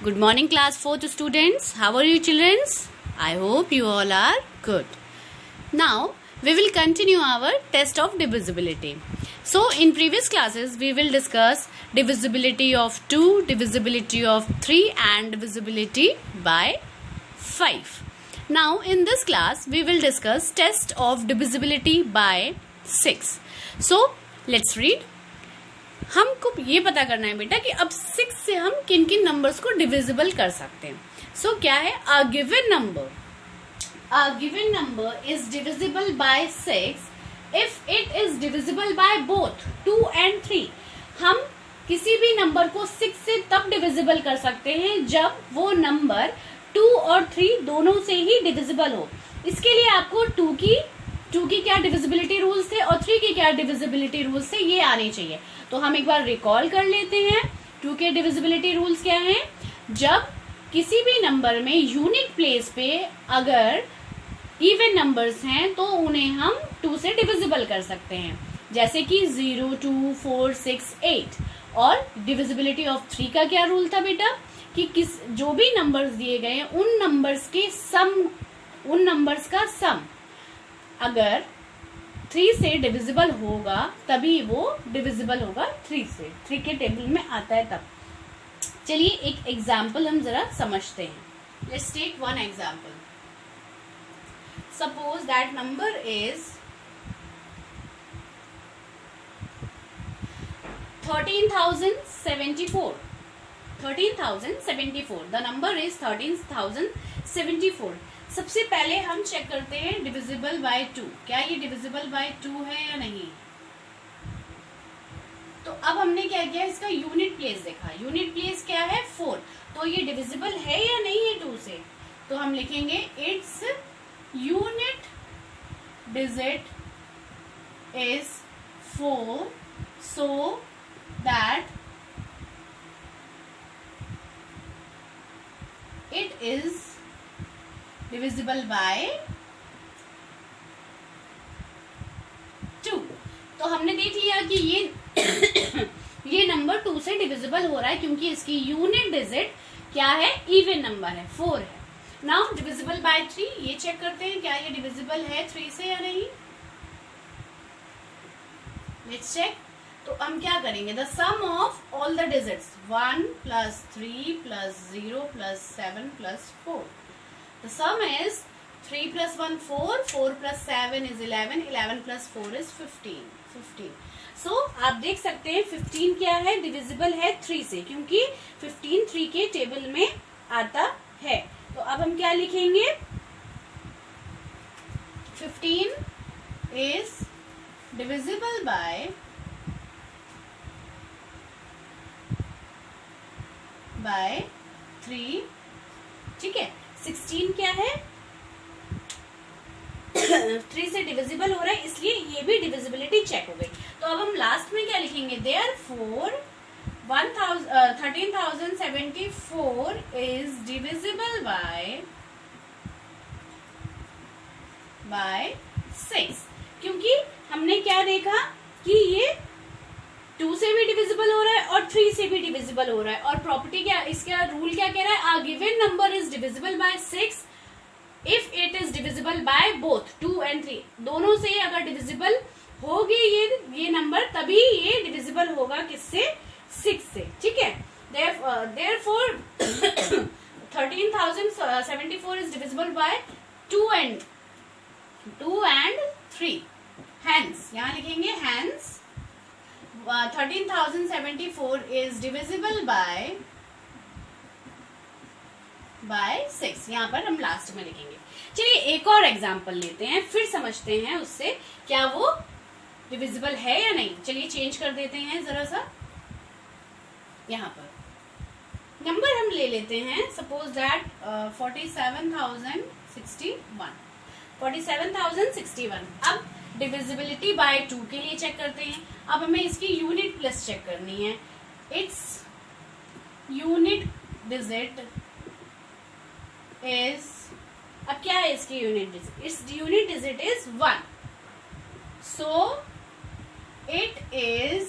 Good morning, class 4th students. How are you, children? I hope you all are good. Now, we will continue our test of divisibility. So, in previous classes, we will discuss divisibility of 2, divisibility of 3 and divisibility by 5. Now, in this class, we will discuss test of divisibility by 6. So, let's read. हमको ये पता करना है बेटा कि अब 6 से हम किन किन नंबर्स को डिविजिबल कर सकते हैं. सो क्या है, अ given number is divisible bye 6 if it is divisible by both 2 and 3. हम किसी भी नंबर को 6 से तब डिविजिबल कर सकते हैं जब वो नंबर 2 और 3 दोनों से ही डिविजिबल हो. इसके लिए आपको 2 की क्या डिविजिबिलिटी रूल्स थे और 3 की क्या डिविजिबिलिटी रूल्स थे ये आने चाहिए. तो हम एक बार रिकॉल कर लेते हैं. 2 के डिविजिबिलिटी रूल्स क्या हैं. जब किसी भी नंबर में यूनिट प्लेस पे अगर इवन नंबर्स हैं तो उन्हें हम 2 से डिविजिबल कर सकते हैं, जैसे कि 0, 2, 4, 6, 8. और डिविजिबिलिटी ऑफ 3 का क्या रूल था बेटा कि जो भी नंबर्स दिए गए हैं उन नंबर्स का सम अगर 3 से डिविजिबल होगा तभी वो डिविजिबल होगा 3 से. 3 के टेबल में आता है तब. चलिए एक एग्जाम्पल हम जरा समझते हैं. Let's take one example. Suppose that number is 13,074. 13,074. The number is 13,074. सबसे पहले हम चेक करते हैं डिविजिबल बाय 2. क्या ये डिविजिबल बाय 2 है या नहीं. तो अब हमने क्या किया, इसका यूनिट प्लेस देखा. यूनिट प्लेस क्या है 4. तो ये डिविजिबल है या नहीं है 2 से. तो हम लिखेंगे it's unit digit is 4 so that it is divisible bye 2. तो हमने देख लिया कि ये नंबर 2 से डिविजिबल हो रहा है क्योंकि इसकी यूनिट डिजिट क्या है, इवन नंबर है, 4 है. Now divisible by 3. ये चेक करते हैं क्या ये डिविजिबल है 3 से या नहीं. Let's check. तो हम क्या करेंगे, the sum of all the digits 1 + 3 + 0 + 7 + 4. The sum is 3 + 1 4, 4 + 7 is 11, 11 + 4 is 15. So आप देख सकते हैं 15 क्या है, डिविजिबल है 3 से क्योंकि 15 3 के टेबल में आता है. तो अब हम क्या लिखेंगे, 15 is divisible by 3. ठीक है. 16 क्या है 3 से डिविजिबल हो रहा है इसलिए ये भी डिविजिबिलिटी चेक हो गई. तो अब हम लास्ट में क्या लिखेंगे, देयरफॉर 13,074 इज डिविजिबल बाय 6. क्योंकि हमने क्या देखा कि ये 2 से भी डिविजिबल हो रहा है और 3 से भी डिविजिबल हो रहा है. और प्रॉपर्टी क्या, इसका रूल क्या कह रहा है, अ given number is divisible bye 6 if it is divisible by both 2 and 3. दोनों से अगर डिविजिबल होगी ये नंबर तभी ये डिविजिबल होगा किससे, 6 से. ठीक है. Therefore 13,074 is divisible bye 2 and 3. Hence यहाँ लिखेंगे हेंस 13,074 is divisible by 6. यहाँ पर हम लास्ट में लिखेंगे. चलिए एक और एग्जाम्पल लेते हैं, फिर समझते हैं उससे क्या वो डिविजिबल है या नहीं. चलिए चेंज कर देते हैं जरा सा. यहाँ पर नंबर हम ले लेते हैं, सपोज दैट 47,061. अब डिविजिबिलिटी बाय 2 के लिए चेक करते हैं. अब हमें इसकी यूनिट प्लस चेक करनी है. इट्स यूनिट डिजिट इज, अब क्या है इसकी unit digit, it's unit digit is 1. So it is,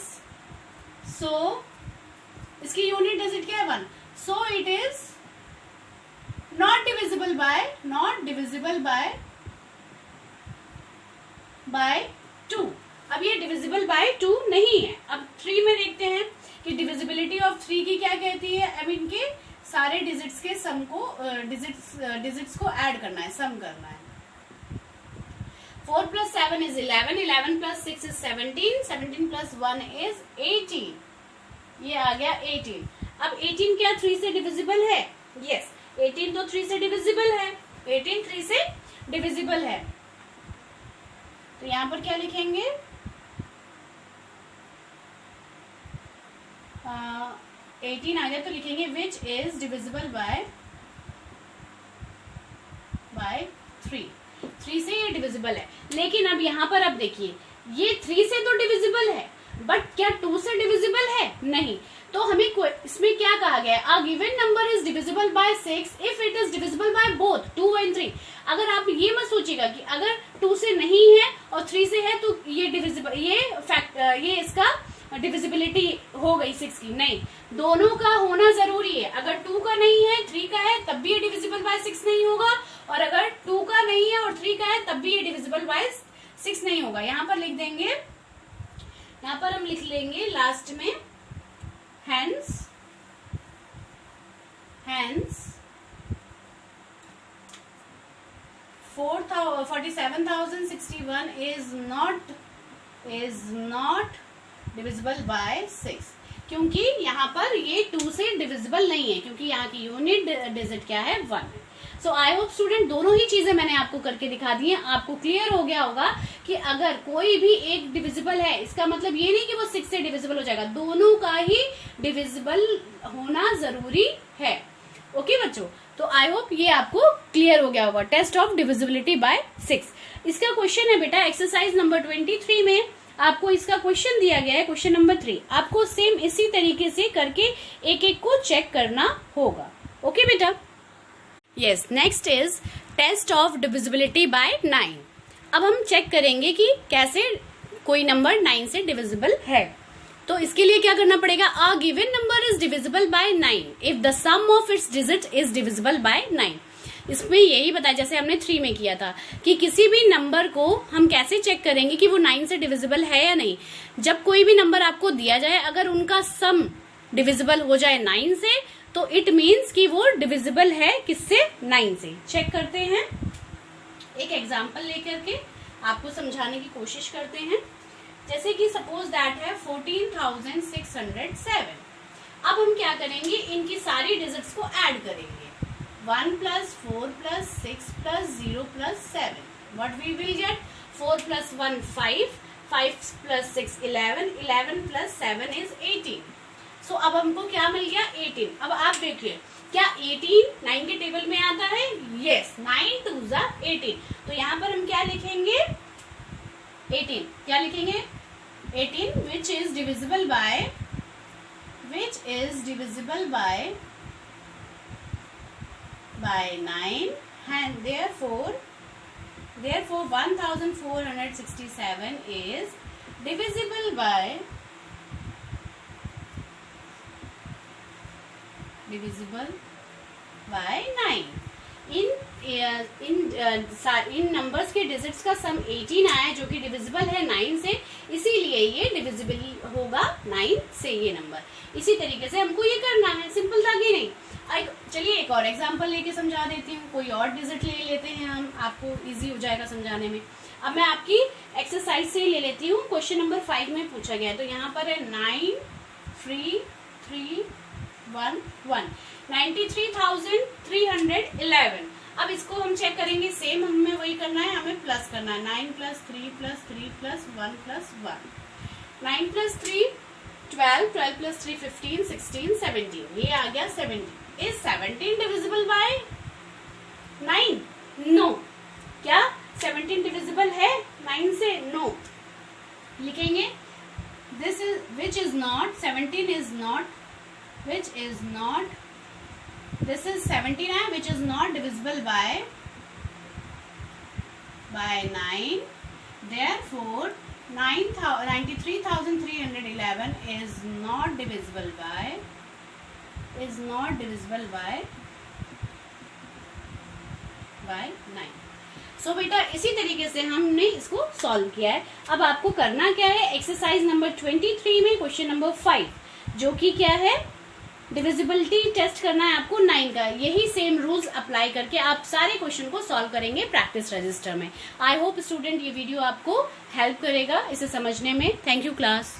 so इसकी यूनिट डिजिट क्या है 1. so it is not divisible by 2। अब ये डिविजिबल बाय 2 नहीं है। अब 3 में देखते हैं कि डिविजिबिलिटी ऑफ 3 की क्या कहती है। अब इनके सारे डिजिट्स के सम को डिजिट्स को ऐड करना है, सम करना है। 4 + 7 is 11, 11 + 6 is 17, 17 + 1 is 18। ये आ गया 18। अब 18 क्या 3 से डिविजिबल है? यस, 18 तो 3 से डिविजिबल है। 18 3 से डिविजिबल है, तो यहां पर क्या लिखेंगे? 18 आ गया तो लिखेंगे विच इज डिविजिबल बाय 3। 3 से ये डिविजिबल है। लेकिन अब यहाँ पर अब देखिए, ये 3 से तो डिविजिबल है, बट क्या 2 से डिविजिबल है? नहीं। तो हमें इसमें क्या कहा गया है? अ given number is divisible bye 6 if it is divisible by both 2 and 3। अगर आप ये मत सोचिएगा कि अगर 2 से नहीं है और 3 से है तो ये डिविजिबल, ये इसका डिविजिबिलिटी हो गई 6 की। नहीं, दोनों का होना जरूरी है। अगर 2 का नहीं है 3 का है तब भी ये डिविजिबल बाय 6 नहीं होगा, और अगर 2 का नहीं है और 3 का है तब भी ये डिविजिबल बाय 6 नहीं होगा। यहाँ पर लिख देंगे, यहाँ पर हम लिख लेंगे लास्ट में hence 47,061 is not divisible by 6, क्योंकि यहाँ पर ये 2 से डिविजिबल नहीं है, क्योंकि यहाँ की यूनिट डिजिट क्या है? 1 है। सो आई होप स्टूडेंट दोनों ही चीजें मैंने आपको करके दिखा दी हैं। आपको क्लियर हो गया होगा कि अगर कोई भी एक डिविजिबल है, इसका मतलब ये नहीं कि वो 6 से डिविजिबल हो जाएगा, दोनों का ही डिविजिबल होना जरूरी है। ओके बच्चों, तो आई होप ये आपको क्लियर हो गया होगा। टेस्ट ऑफ डिविजिबिलिटी बाय 6, इसका क्वेश्चन है बेटा एक्सरसाइज नंबर 23 में आपको इसका क्वेश्चन दिया गया है, क्वेश्चन नंबर 3। आपको सेम इसी तरीके से करके एक एक को चेक करना होगा। ओके बेटा, yes, next is test of divisibility by 9। अब हम चेक करेंगे कि कैसे कोई नंबर 9 से डिविजिबल है। तो इसके लिए क्या करना पड़ेगा? A given number is divisible by 9 if the sum of its digit is divisible by 9। इसमें यही बताया जैसे हमने 3 में किया था कि किसी भी नंबर को हम कैसे चेक करेंगे कि वो 9 से डिविजिबल है या नहीं। जब कोई भी नंबर आपको दिया जाए, अगर उनका सम डिविजिबल हो जाए 9 से, तो इट मीन्स कि वो डिविजिबल है किससे? 9 से। चेक करते हैं, एक एग्जांपल लेकर के आपको समझाने की कोशिश करते हैं। जैसे कि सपोज दैट है 14,607। अब हम क्या करेंगे? इनकी सारी डिजिट्स को ऐड करेंगे। 1 + 4 + 6 + 0 + 7। What we will get? 4 + 1 5, 5 + 6 11, 11 + 7 is 18। सो अब हमको क्या मिल गया? 18। अब आप देखिए, क्या 18 9 के टेबल में आता है? यस, 9 2 = 18। तो यहाँ पर हम क्या लिखेंगे? 18 क्या लिखेंगे? 18 which is divisible by 9, and therefore 1467 is divisible by 9। In numbers के डिजिट्स का सम 18 आया जो कि डिविजिबल है 9 से, इसीलिए ये डिविजिबल होगा 9 से ये नंबर। इसी तरीके से हमको ये करना है, सिंपल था कि नहीं? चलिए एक और एग्जांपल लेके समझा देती हूँ। कोई और डिजिट ले लेते हैं हम, आपको इजी हो जाएगा समझाने में। अब मैं आपकी एक्सरसाइज से ले लेती हूँ। क्वेश्चन नंबर 5 में पूछा गया है, तो यहाँ पर है 9 3 3 1 1 93,311। अब इसको हम चेक करेंगे, सेम हमें वही करना है, हमें प्लस करना है। 9 + 3 + 3 + 1 + 1। 9 + 3 12, 12 + 3 15, 16 17। ये आ गया 17। Is 17 divisible by 9? नो। क्या 17 डिविजिबल है 9 से? नो। लिखेंगे this is which is not 17 is not which is not, this is 17 है which is not divisible by 9, therefore 93,311 is not divisible by is not divisible by 9। सो बेटा इसी तरीके से हमने इसको सॉल्व किया है। अब आपको करना क्या है, एक्सरसाइज नंबर 23 में क्वेश्चन नंबर 5 जो कि क्या है, डिविजिबिलिटी टेस्ट करना है आपको 9 का। यही सेम रूल्स अप्लाई करके आप सारे क्वेश्चन को सॉल्व करेंगे प्रैक्टिस रजिस्टर में। आई होप स्टूडेंट ये वीडियो आपको हेल्प करेगा इसे समझने में। Thank you class.